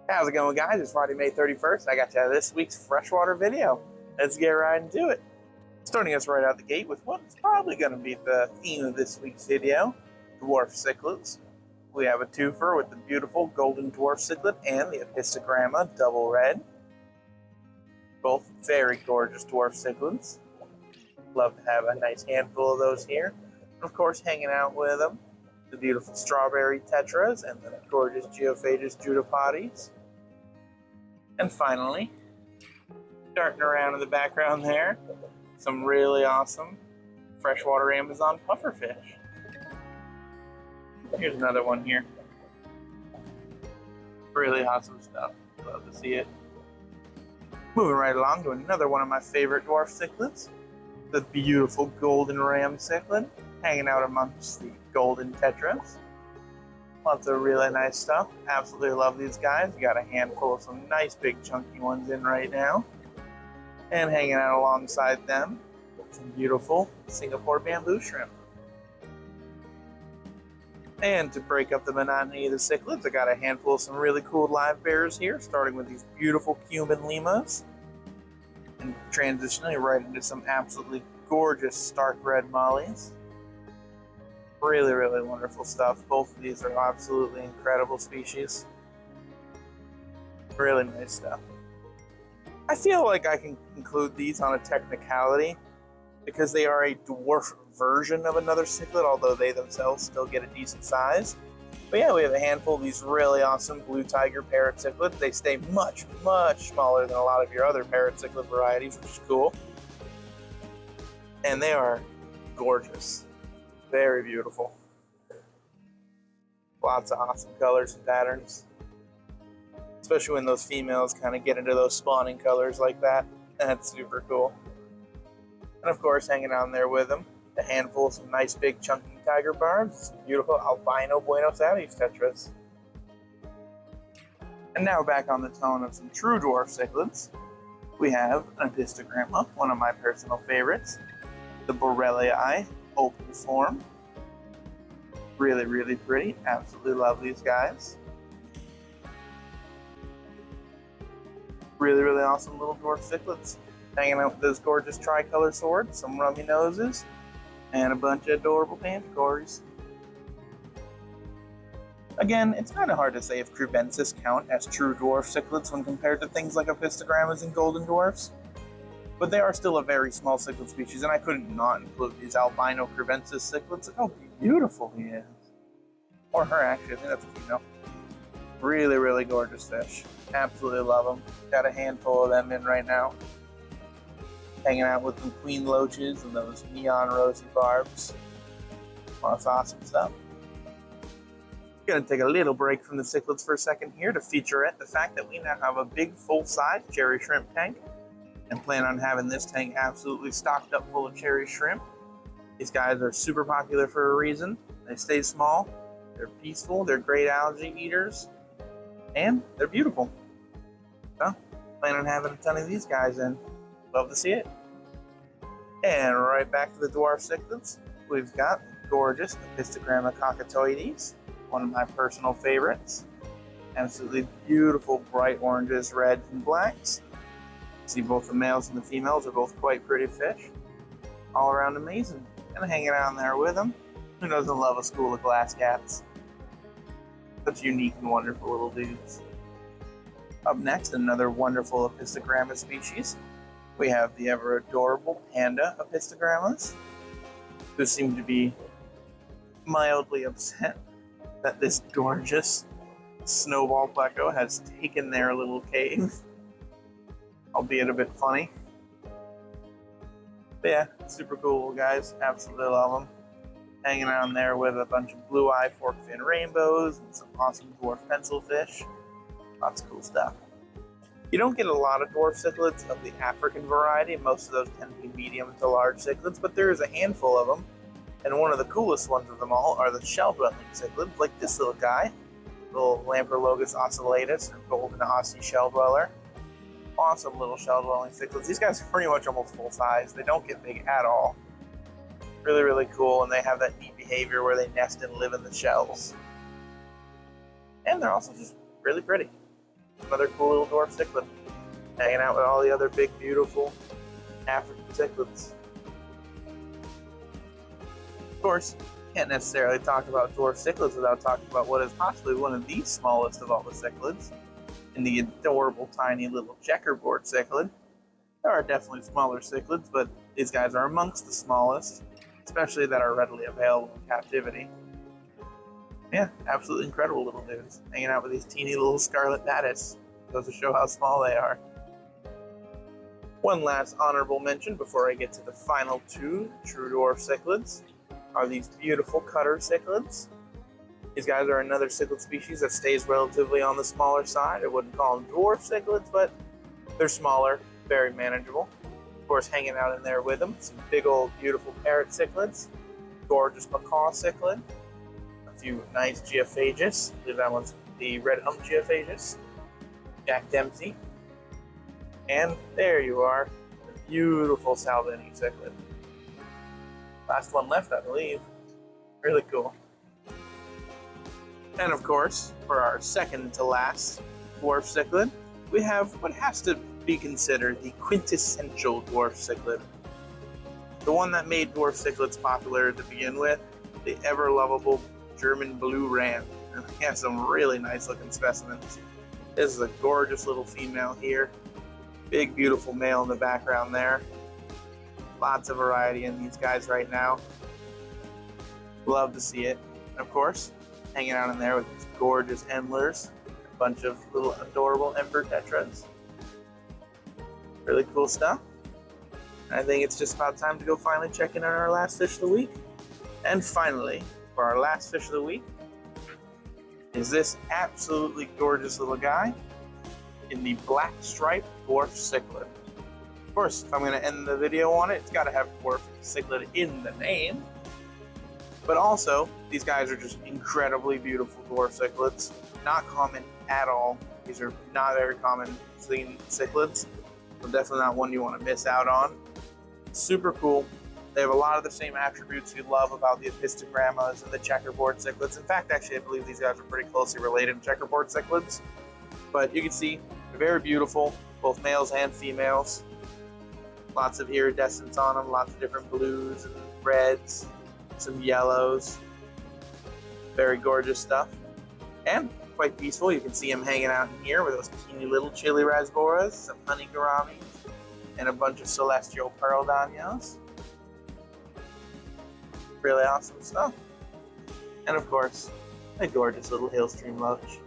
How's it going, guys? It's Friday, May 31st. I got you this week's freshwater video. Let's get right into it. Starting us right out the gate with what's probably going to be the theme of this week's video, dwarf cichlids. We have a twofer with the beautiful golden dwarf cichlid and the epistogramma double red. Both very gorgeous dwarf cichlids. Love to have a nice handful of those here. And of course, hanging out with them, the beautiful strawberry tetras and the gorgeous geophagus judapodes. And finally, darting around in the background there, some really awesome freshwater Amazon pufferfish. Here's another one here. Really awesome stuff. Love to see it. Moving right along to another one of my favorite dwarf cichlids, the beautiful golden ram cichlid, hanging out amongst the golden tetras. Lots of really nice stuff. Absolutely love these guys. We got a handful of some nice big chunky ones in right now. And hanging out alongside them, some beautiful Singapore bamboo shrimp. And to break up the monotony of the cichlids, I got a handful of some really cool live bears here, starting with these beautiful Cuban limas. And transitioning right into some absolutely gorgeous stark red mollies. Really, really wonderful stuff. Both of these are absolutely incredible species. Really nice stuff. I feel like I can include these on a technicality because they are a dwarf version of another cichlid, although they themselves still get a decent size. But yeah, we have a handful of these really awesome blue tiger parrot cichlids. They stay much, much smaller than a lot of your other parrot cichlid varieties, which is cool. And they are gorgeous. Very beautiful. Lots of awesome colors and patterns. Especially when those females kind of get into those spawning colors like that. That's super cool. And of course, hanging on there with them, a handful of some nice big chunky tiger barbs, some beautiful albino Buenos Aires tetras. And now back on the tone of some true dwarf cichlids, we have an epistogramma, one of my personal favorites, the Borellii open form. Really, really pretty. Absolutely love these guys. Really, really awesome little dwarf cichlids. Hanging out with those gorgeous tricolor swords, some rummy noses, and a bunch of adorable panticories. Again, it's kind of hard to say if Crubensis count as true dwarf cichlids when compared to things like epistogrammas and golden dwarfs. But they are still a very small cichlid species, and I couldn't not include these albino Crubensis cichlids. Look how beautiful he is. Or her, actually. I think that's a female. Really, really gorgeous fish. Absolutely love them. Got a handful of them in right now. Hanging out with some queen loaches and those neon rosy barbs. Well, that's awesome stuff. Gonna take a little break from the cichlids for a second here to featurette the fact that we now have a big full-size cherry shrimp tank and plan on having this tank absolutely stocked up full of cherry shrimp. These guys are super popular for a reason. They stay small, they're peaceful, they're great algae eaters, and they're beautiful. So, plan on having a ton of these guys in. Love to see it. And right back to the dwarf cichlids, we've got the gorgeous epistogramma cockatoides, one of my personal favorites. Absolutely beautiful bright oranges, reds, and blacks. See both the males and the females are both quite pretty fish. All around amazing. And hanging out there with them, who doesn't love a school of glass cats? Such unique and wonderful little dudes. Up next, another wonderful epistogramma species. We have the ever adorable panda epistogrammas, who seem to be mildly upset that this gorgeous snowball pleco has taken their little cave, albeit a bit funny. But yeah, super cool guys, absolutely love them. Hanging out there with a bunch of blue-eye fork-fin rainbows and some awesome dwarf pencilfish. Lots of cool stuff. You don't get a lot of dwarf cichlids of the African variety. Most of those tend to be medium to large cichlids, but there is a handful of them. And one of the coolest ones of them all are the shell-dwelling cichlids, like this little guy, little Lamprologus ocellatus, or golden Aussie shell dweller. Awesome little shell-dwelling cichlids. These guys are pretty much almost full size. They don't get big at all. Really, really cool, and they have that neat behavior where they nest and live in the shells. And they're also just really pretty. Another cool little dwarf cichlid, hanging out with all the other big, beautiful African cichlids. Of course, can't necessarily talk about dwarf cichlids without talking about what is possibly one of the smallest of all the cichlids, in the adorable, tiny little checkerboard cichlid. There are definitely smaller cichlids, but these guys are amongst the smallest, especially that are readily available in captivity. Yeah, absolutely incredible little dudes, hanging out with these teeny little scarlet batis. Goes to show how small they are. One last honorable mention before I get to the final two true dwarf cichlids are these beautiful cutter cichlids. These guys are another cichlid species that stays relatively on the smaller side. I wouldn't call them dwarf cichlids, but they're smaller, very manageable. Of course, hanging out in there with them, some big old beautiful parrot cichlids, gorgeous macaw cichlid, a few nice geophagus. I believe that one's the red hump geophagus, Jack Dempsey, and there you are, the beautiful Salvini cichlid. Last one left, I believe. Really cool. And of course, for our second to last dwarf cichlid, we have what has to be considered the quintessential dwarf cichlid. The one that made dwarf cichlids popular to begin with, the ever lovable German blue ram. And we have some really nice looking specimens. This is a gorgeous little female here. Big beautiful male in the background there. Lots of variety in these guys right now. Love to see it. And of course, hanging out in there with these gorgeous endlers, a bunch of little adorable emperor tetras. Really cool stuff. And I think it's just about time to go finally check in on our last fish of the week. And finally, for our last fish of the week, is this absolutely gorgeous little guy in the black striped dwarf cichlid. Of course, if I'm going to end the video on it, it's got to have dwarf cichlid in the name. But also, these guys are just incredibly beautiful dwarf cichlids. Not common at all. These are not very common seen cichlids. So definitely not one you want to miss out on. Super cool. They have a lot of the same attributes you love about the apistogrammas and the checkerboard cichlids. In fact, actually, I believe these guys are pretty closely related to checkerboard cichlids. But you can see they're very beautiful, both males and females. Lots of iridescence on them, lots of different blues and reds, some yellows. Very gorgeous stuff. And quite peaceful. You can see them hanging out in here with those teeny little chili rasboras, some honey gouramis, and a bunch of celestial pearl danios. Really awesome stuff. And of course, a gorgeous little hill stream loach.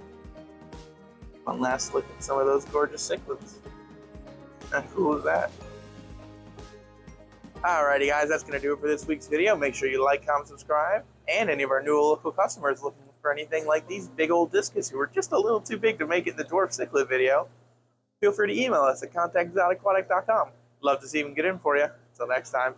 One last look at some of those gorgeous cichlids. How cool is that? Alrighty guys, that's going to do it for this week's video. Make sure you like, comment, subscribe. And any of our new local customers looking for anything like these big old discus who are just a little too big to make it in the dwarf cichlid video, feel free to email us at contact.exoticaquatic.com. Love to see them get in for you. Until next time.